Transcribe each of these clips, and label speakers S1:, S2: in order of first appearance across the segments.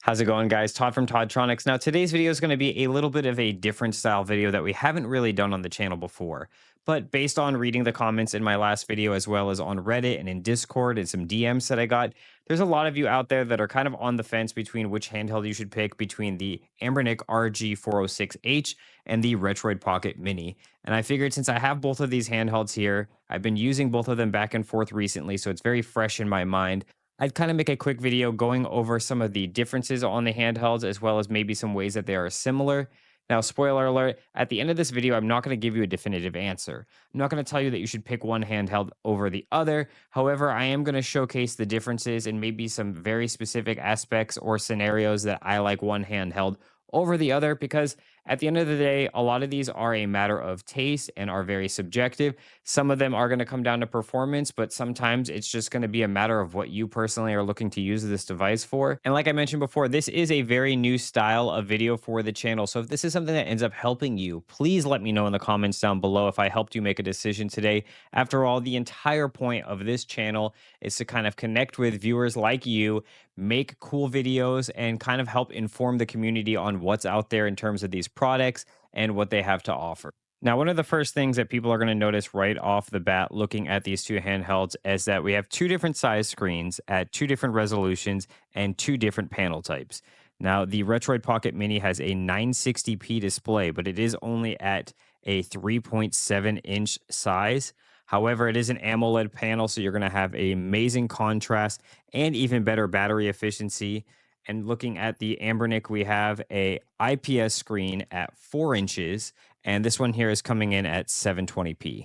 S1: How's it going, guys? Todd from Toddtronics. Now, today's video is going to be a little bit of a different style video that we haven't really done on the channel before. But based on reading the comments in my last video, as well as on Reddit and in Discord and some DMs that I got, there's a lot of you out there that are kind of on the fence between which handheld you should pick between the Anbernic RG406H and the Retroid Pocket Mini. And I figured since I have both of these handhelds here, I've been using both of them back and forth recently, so it's very fresh in my mind. I'd kind of make a quick video going over some of the differences on the handhelds as well as maybe some ways that they are similar. Now, spoiler alert, at the end of this video, I'm not going to give you a definitive answer. I'm not going to tell you that you should pick one handheld over the other. However, I am going to showcase the differences and maybe some very specific aspects or scenarios that I like one handheld over the other because at the end of the day, a lot of these are a matter of taste and are very subjective. Some of them are going to come down to performance, but sometimes it's just going to be a matter of what you personally are looking to use this device for. And like I mentioned before, this is a very new style of video for the channel. So if this is something that ends up helping you, please let me know in the comments down below if I helped you make a decision today. After all, the entire point of this channel is to kind of connect with viewers like you, make cool videos, and kind of help inform the community on what's out there in terms of these products and what they have to offer. Now, one of the first things that people are going to notice right off the bat looking at these two handhelds is that we have two different size screens at two different resolutions and two different panel types. Now, the Retroid Pocket Mini has a 960p display, but it is only at a 3.7-inch size. However, it is an AMOLED panel, so you're going to have an amazing contrast and even better battery efficiency. And looking at the Anbernic, we have a IPS screen at 4 inches, and this one here is coming in at 720p.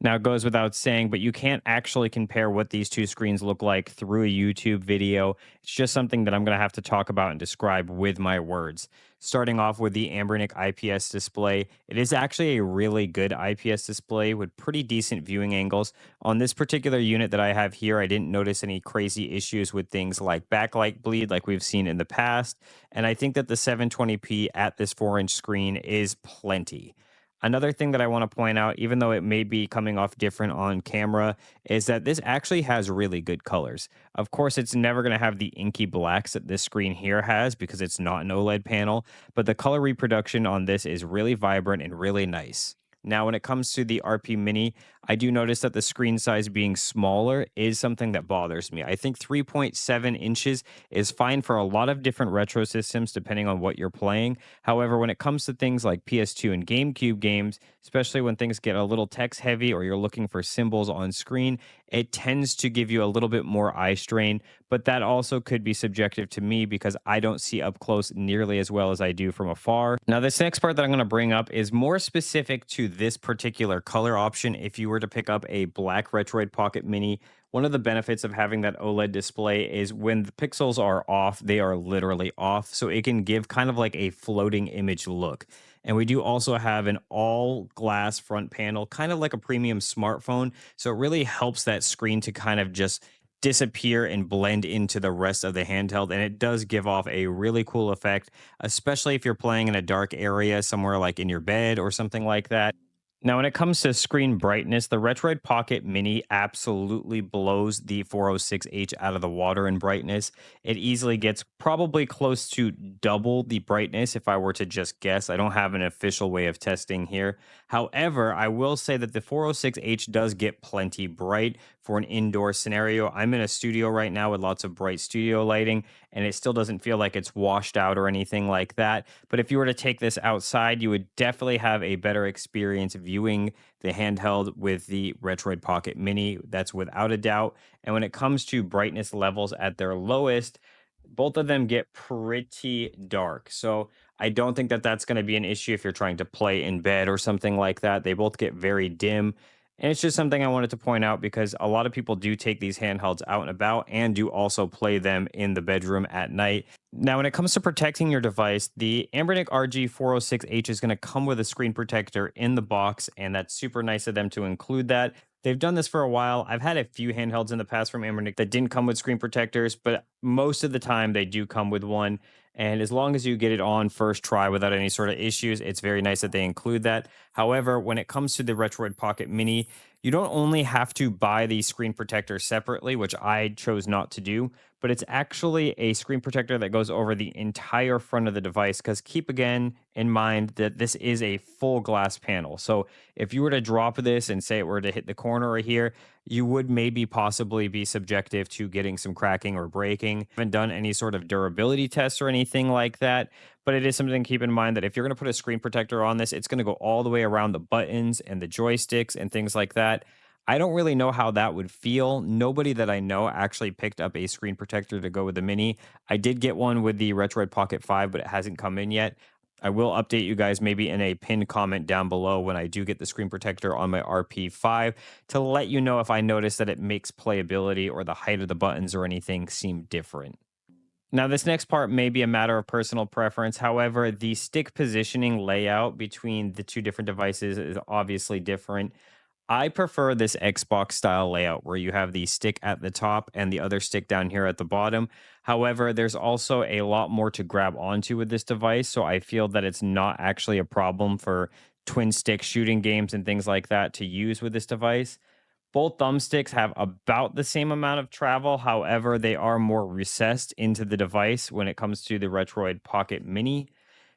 S1: Now, it goes without saying, but you can't actually compare what these two screens look like through a YouTube video. It's just something that I'm going to have to talk about and describe with my words. Starting off with the Anbernic IPS display, it is actually a really good IPS display with pretty decent viewing angles. On this particular unit that I have here, I didn't notice any crazy issues with things like backlight bleed like we've seen in the past. And I think that the 720p at this 4-inch screen is plenty. Another thing that I want to point out, even though it may be coming off different on camera, is that this actually has really good colors. Of course, it's never going to have the inky blacks that this screen here has because it's not an OLED panel, but the color reproduction on this is really vibrant and really nice. Now, when it comes to the RP Mini, I do notice that the screen size being smaller is something that bothers me. I think 3.7 inches is fine for a lot of different retro systems, depending on what you're playing. However, when it comes to things like PS2 and GameCube games, especially when things get a little text heavy or you're looking for symbols on screen, it tends to give you a little bit more eye strain. But that also could be subjective to me because I don't see up close nearly as well as I do from afar. Now, this next part that I'm going to bring up is more specific to this particular color option. If you were to pick up a black Retroid Pocket Mini, one of the benefits of having that OLED display is when the pixels are off, they are literally off. So it can give kind of like a floating image look. And we do also have an all glass front panel, kind of like a premium smartphone. So it really helps that screen to kind of just disappear and blend into the rest of the handheld. And it does give off a really cool effect, especially if you're playing in a dark area somewhere like in your bed or something like that. Now, when it comes to screen brightness, the Retroid Pocket Mini absolutely blows the 406H out of the water in brightness. It easily gets probably close to double the brightness if I were to just guess. I don't have an official way of testing here. However, I will say that the 406H does get plenty bright for an indoor scenario. I'm in a studio right now with lots of bright studio lighting, and it still doesn't feel like it's washed out or anything like that. But if you were to take this outside, you would definitely have a better experience viewing the handheld with the Retroid Pocket Mini. That's without a doubt. And when it comes to brightness levels at their lowest, both of them get pretty dark. So I don't think that that's going to be an issue if you're trying to play in bed or something like that. They both get very dim. And it's just something I wanted to point out because a lot of people do take these handhelds out and about and do also play them in the bedroom at night. Now, when it comes to protecting your device, the Anbernic RG406H is going to come with a screen protector in the box, and that's super nice of them to include that. They've done this for a while. I've had a few handhelds in the past from Anbernic that didn't come with screen protectors, but most of the time they do come with one. And as long as you get it on first try without any sort of issues, it's very nice that they include that. However, when it comes to the Retroid Pocket Mini, you don't only have to buy the screen protector separately, which I chose not to do, but it's actually a screen protector that goes over the entire front of the device. Because keep again in mind that this is a full glass panel. So if you were to drop this and say it were to hit the corner right here, you would maybe possibly be subjective to getting some cracking or breaking. Haven't done any sort of durability tests or anything like that, but it is something to keep in mind that if you're going to put a screen protector on this, it's going to go all the way around the buttons and the joysticks and things like that. I don't really know how that would feel. Nobody that I know actually picked up a screen protector to go with the Mini. I did get one with the Retroid Pocket 5, but it hasn't come in yet. I will update you guys maybe in a pinned comment down below when I do get the screen protector on my RP5 to let you know if I notice that it makes playability or the height of the buttons or anything seem different. Now, this next part may be a matter of personal preference. However, the stick positioning layout between the two different devices is obviously different. I prefer this Xbox style layout where you have the stick at the top and the other stick down here at the bottom. However, there's also a lot more to grab onto with this device. So I feel that it's not actually a problem for twin stick shooting games and things like that to use with this device. Both thumbsticks have about the same amount of travel. However, they are more recessed into the device when it comes to the Retroid Pocket Mini.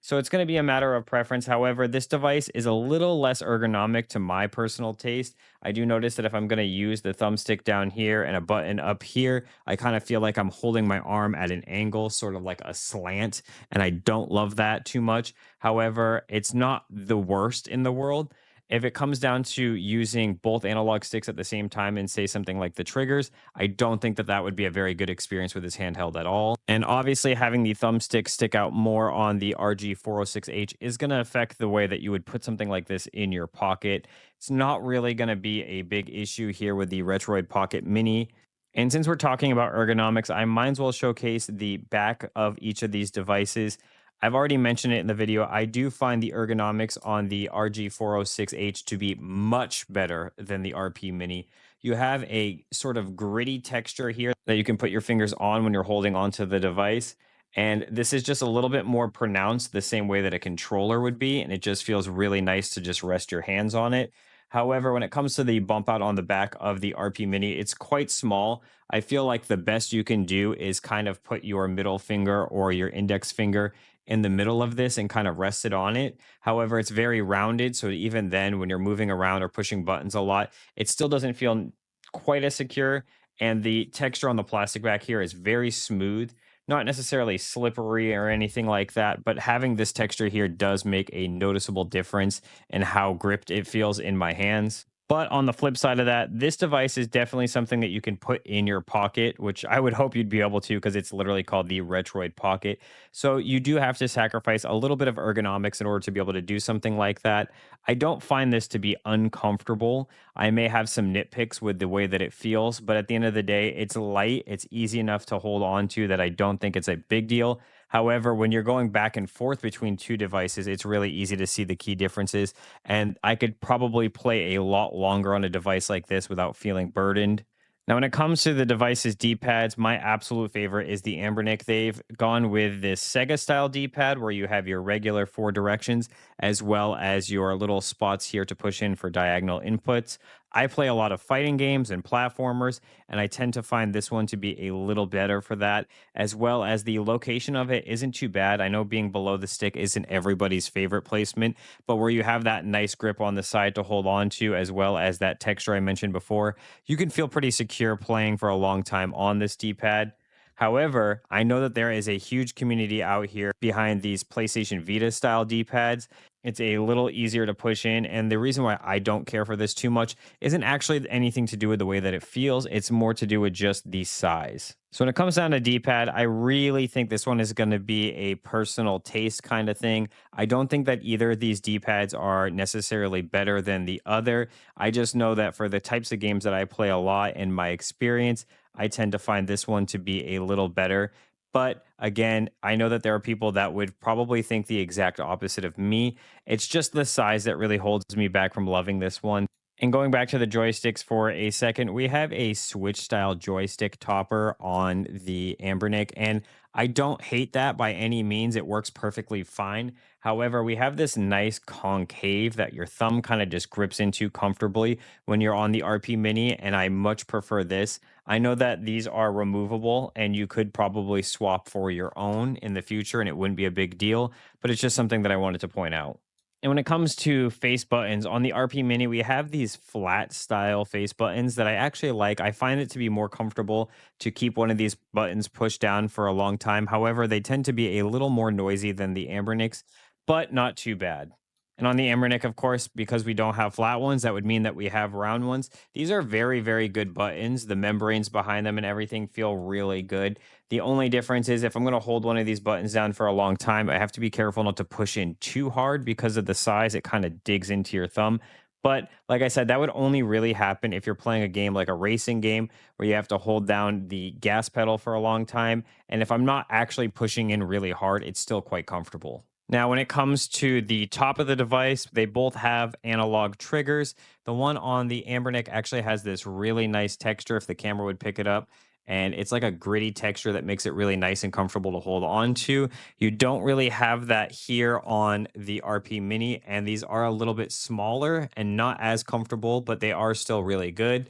S1: So it's going to be a matter of preference. However, this device is a little less ergonomic to my personal taste. I do notice that if I'm going to use the thumbstick down here and a button up here, I kind of feel like I'm holding my arm at an angle, sort of like a slant, and I don't love that too much. However, it's not the worst in the world. If it comes down to using both analog sticks at the same time and say something like the triggers, I don't think that that would be a very good experience with this handheld at all. And obviously, having the thumbstick stick out more on the RG406H is going to affect the way that you would put something like this in your pocket. It's not really going to be a big issue here with the Retroid Pocket Mini. And since we're talking about ergonomics, I might as well showcase the back of each of these devices. I've already mentioned it in the video. I do find the ergonomics on the RG406H to be much better than the RP Mini. You have a sort of gritty texture here that you can put your fingers on when you're holding onto the device. And this is just a little bit more pronounced, the same way that a controller would be. And it just feels really nice to just rest your hands on it. However, when it comes to the bump out on the back of the RP Mini, it's quite small. I feel like the best you can do is kind of put your middle finger or your index finger in the middle of this and kind of rest it on it. However, it's very rounded. So even then, when you're moving around or pushing buttons a lot, it still doesn't feel quite as secure. And the texture on the plastic back here is very smooth, not necessarily slippery or anything like that. But having this texture here does make a noticeable difference in how gripped it feels in my hands. But on the flip side of that, this device is definitely something that you can put in your pocket, which I would hope you'd be able to because it's literally called the Retroid Pocket. So you do have to sacrifice a little bit of ergonomics in order to be able to do something like that. I don't find this to be uncomfortable. I may have some nitpicks with the way that it feels, but at the end of the day, it's light. It's easy enough to hold on to that I don't think it's a big deal. However, when you're going back and forth between two devices, it's really easy to see the key differences. And I could probably play a lot longer on a device like this without feeling burdened. Now, when it comes to the device's D-pads, my absolute favorite is the Anbernic. They've gone with this Sega style D-pad where you have your regular four directions as well as your little spots here to push in for diagonal inputs. I play a lot of fighting games and platformers, and I tend to find this one to be a little better for that, as well as the location of it isn't too bad. I know being below the stick isn't everybody's favorite placement, but where you have that nice grip on the side to hold on to, as well as that texture I mentioned before, you can feel pretty secure playing for a long time on this D-pad. However, I know that there is a huge community out here behind these PlayStation Vita style D-pads. It's a little easier to push in, and the reason why I don't care for this too much isn't actually anything to do with the way that it feels. It's more to do with just the size. So when it comes down to D-pad, I really think this one is going to be a personal taste kind of thing. I don't think that either of these D-pads are necessarily better than the other. I just know that for the types of games that I play a lot in my experience, I tend to find this one to be a little better. But again, I know that there are people that would probably think the exact opposite of me. It's just the size that really holds me back from loving this one. And going back to the joysticks for a second, we have a Switch style joystick topper on the Anbernic, and I don't hate that by any means. It works perfectly fine. However, we have this nice concave that your thumb kind of just grips into comfortably when you're on the RP Mini, and I much prefer this. I know that these are removable and you could probably swap for your own in the future and it wouldn't be a big deal, but it's just something that I wanted to point out. And when it comes to face buttons on the RP Mini, we have these flat style face buttons that I actually like. I find it to be more comfortable to keep one of these buttons pushed down for a long time. However, they tend to be a little more noisy than the Ambernics, but not too bad. And on the Emmernic, of course, because we don't have flat ones, that would mean that we have round ones. These are very, very good buttons. The membranes behind them and everything feel really good. The only difference is if I'm going to hold one of these buttons down for a long time, I have to be careful not to push in too hard because of the size. It kind of digs into your thumb. But like I said, that would only really happen if you're playing a game like a racing game where you have to hold down the gas pedal for a long time. And if I'm not actually pushing in really hard, it's still quite comfortable. Now, when it comes to the top of the device, they both have analog triggers. The one on the Ambernic actually has this really nice texture if the camera would pick it up. And it's like a gritty texture that makes it really nice and comfortable to hold on to. You don't really have that here on the RP Mini, and these are a little bit smaller and not as comfortable, but they are still really good.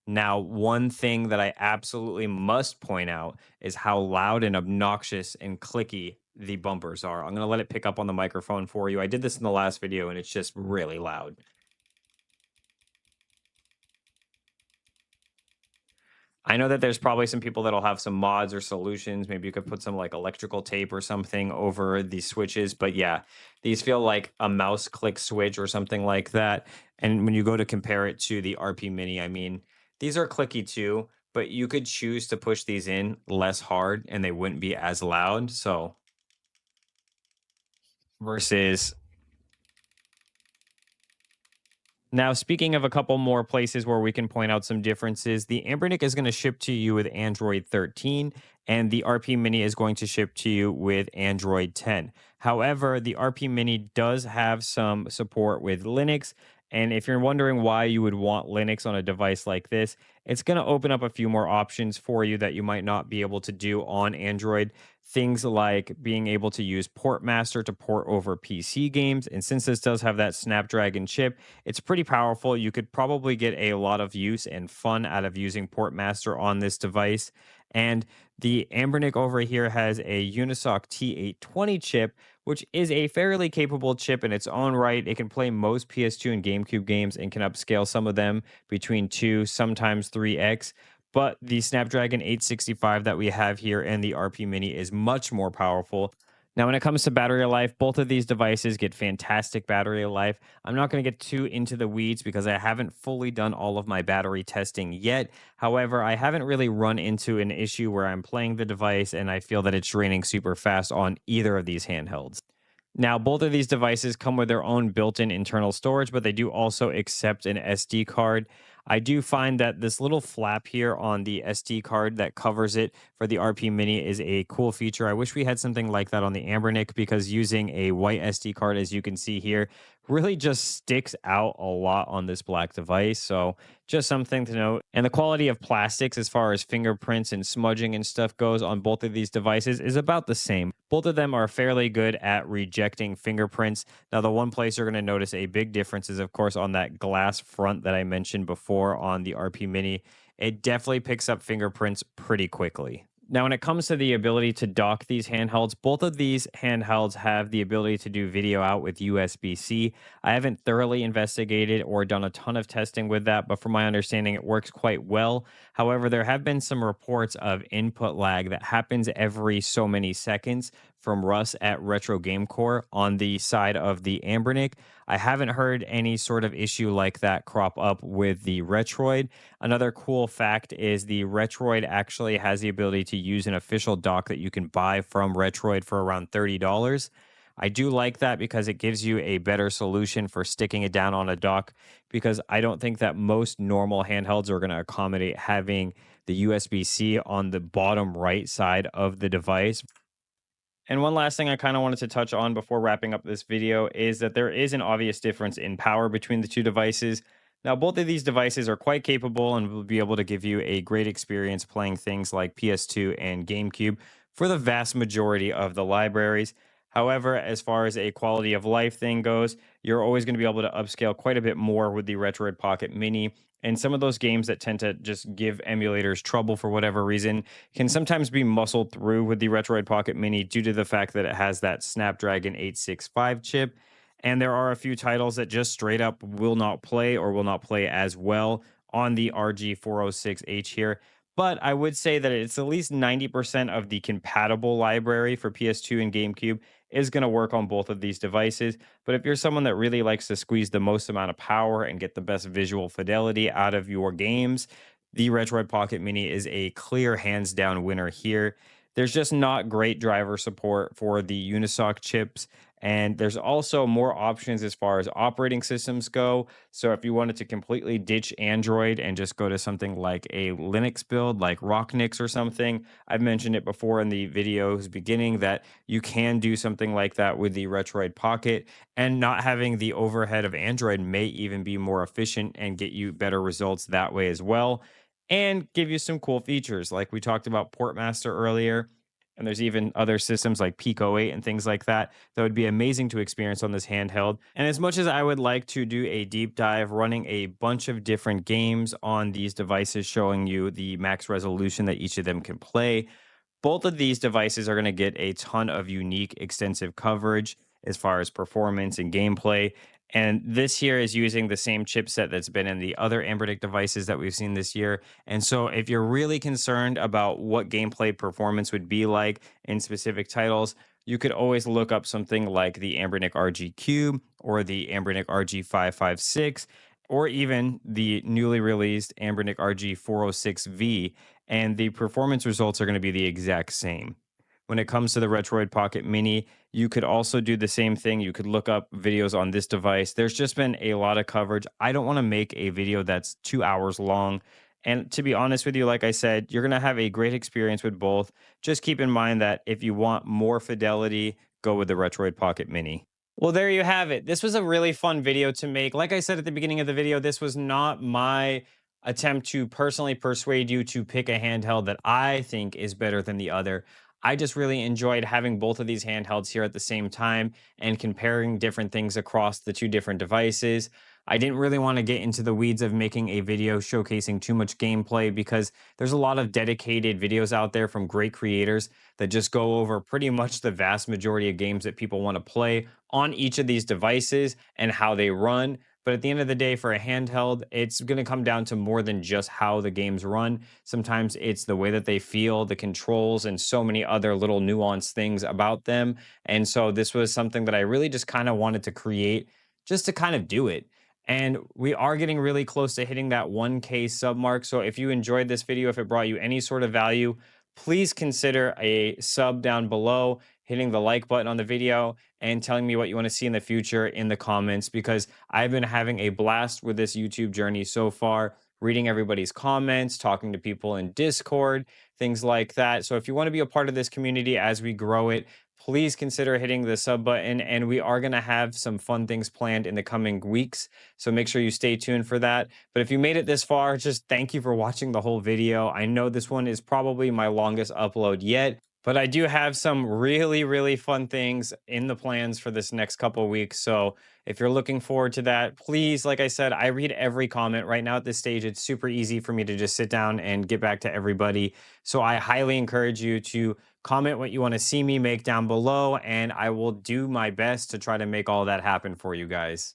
S1: Now, one thing that I absolutely must point out is how loud and obnoxious and clicky the bumpers are. I'm going to let it pick up on the microphone for you. I did this in the last video and it's just really loud. I know that there's probably some people that'll have some mods or solutions. Maybe you could put some like electrical tape or something over the switches. But yeah, these feel like a mouse click switch or something like that. And when you go to compare it to the RP Mini, I mean, these are clicky too, but you could choose to push these in less hard and they wouldn't be as loud. So versus now, speaking of a couple more places where we can point out some differences, the Anbernic is going to ship to you with Android 13, and the RP Mini is going to ship to you with Android 10. However, the RP Mini does have some support with Linux. And if you're wondering why you would want Linux on a device like this, it's going to open up a few more options for you that you might not be able to do on Android. Things like being able to use Portmaster to port over PC games. And since this does have that Snapdragon chip, it's pretty powerful. You could probably get a lot of use and fun out of using Portmaster on this device. And the Anbernic over here has a Unisoc T820 chip, which is a fairly capable chip in its own right. It can play most PS2 and GameCube games and can upscale some of them between 2, sometimes 3x. But the Snapdragon 865 that we have here and the RP Mini is much more powerful. Now, when it comes to battery life, both of these devices get fantastic battery life. I'm not going to get too into the weeds because I haven't fully done all of my battery testing yet. However, I haven't really run into an issue where I'm playing the device and I feel that it's draining super fast on either of these handhelds. Now, both of these devices come with their own built in internal storage, but they do also accept an SD card. I do find that this little flap here on the SD card that covers it for the RP Mini is a cool feature. I wish we had something like that on the Anbernic because using a white SD card, as you can see here, really just sticks out a lot on this black device. So, just something to note. And the quality of plastics, as far as fingerprints and smudging and stuff goes on both of these devices, is about the same. Both of them are fairly good at rejecting fingerprints. Now, the one place you're going to notice a big difference is, of course, on that glass front that I mentioned before on the RP Mini. It definitely picks up fingerprints pretty quickly. Now, when it comes to the ability to dock these handhelds, both of these handhelds have the ability to do video out with USB-C. I haven't thoroughly investigated or done a ton of testing with that, but from my understanding, it works quite well. However, there have been some reports of input lag that happens every so many seconds from Russ at Retro Game Core on the side of the Anbernic. I haven't heard any sort of issue like that crop up with the Retroid. Another cool fact is the Retroid actually has the ability to use an official dock that you can buy from Retroid for around $30. I do like that because it gives you a better solution for sticking it down on a dock because I don't think that most normal handhelds are going to accommodate having the USB-C on the bottom right side of the device. And one last thing I kind of wanted to touch on before wrapping up this video is that there is an obvious difference in power between the two devices. Now, both of these devices are quite capable and will be able to give you a great experience playing things like PS2 and GameCube for the vast majority of the libraries. However, as far as a quality of life thing goes, you're always going to be able to upscale quite a bit more with the Retroid Pocket Mini. And some of those games that tend to just give emulators trouble for whatever reason can sometimes be muscled through with the Retroid Pocket Mini due to the fact that it has that Snapdragon 865 chip. And there are a few titles that just straight up will not play or will not play as well on the RG406H here. But I would say that it's at least 90% of the compatible library for PS2 and GameCube is going to work on both of these devices. But if you're someone that really likes to squeeze the most amount of power and get the best visual fidelity out of your games, the Retroid Pocket Mini is a clear hands down winner here. There's just not great driver support for the Unisoc chips, and there's also more options as far as operating systems go. So if you wanted to completely ditch Android and just go to something like a Linux build, like Rocknix or something, I've mentioned it before in the video's beginning that you can do something like that with the Retroid Pocket, and not having the overhead of Android may even be more efficient and get you better results that way as well, and give you some cool features. Like we talked about Portmaster earlier. And there's even other systems like Pico 8 and things like that that would be amazing to experience on this handheld. And as much as I would like to do a deep dive running a bunch of different games on these devices, showing you the max resolution that each of them can play, both of these devices are going to get a ton of unique, extensive coverage as far as performance and gameplay. And this here is using the same chipset that's been in the other Anbernic devices that we've seen this year. And so, if you're really concerned about what gameplay performance would be like in specific titles, you could always look up something like the Anbernic RG Cube or the Anbernic RG556, or even the newly released Anbernic RG406V, and the performance results are going to be the exact same. When it comes to the Retroid Pocket Mini, you could also do the same thing. You could look up videos on this device. There's just been a lot of coverage. I don't want to make a video that's 2 hours long. And to be honest with you, like I said, you're going to have a great experience with both. Just keep in mind that if you want more fidelity, go with the Retroid Pocket Mini. Well, there you have it. This was a really fun video to make. Like I said at the beginning of the video, this was not my attempt to personally persuade you to pick a handheld that I think is better than the other. I just really enjoyed having both of these handhelds here at the same time and comparing different things across the two different devices. I didn't really want to get into the weeds of making a video showcasing too much gameplay because there's a lot of dedicated videos out there from great creators that just go over pretty much the vast majority of games that people want to play on each of these devices and how they run. But at the end of the day, for a handheld, it's going to come down to more than just how the games run. Sometimes it's the way that they feel, the controls, and so many other little nuanced things about them. And so this was something that I really just kind of wanted to create just to kind of do it. And we are getting really close to hitting that 1K sub mark. So if you enjoyed this video, if it brought you any sort of value, please consider a sub down below, hitting the like button on the video, and telling me what you want to see in the future in the comments, because I've been having a blast with this YouTube journey so far, reading everybody's comments, talking to people in Discord, things like that. So if you want to be a part of this community as we grow it, please consider hitting the sub button. And we are going to have some fun things planned in the coming weeks. So make sure you stay tuned for that. But if you made it this far, just thank you for watching the whole video. I know this one is probably my longest upload yet, but I do have some really, really fun things in the plans for this next couple of weeks. So if you're looking forward to that, please, like I said, I read every comment right now at this stage. It's super easy for me to just sit down and get back to everybody. So I highly encourage you to comment what you want to see me make down below, and I will do my best to try to make all that happen for you guys.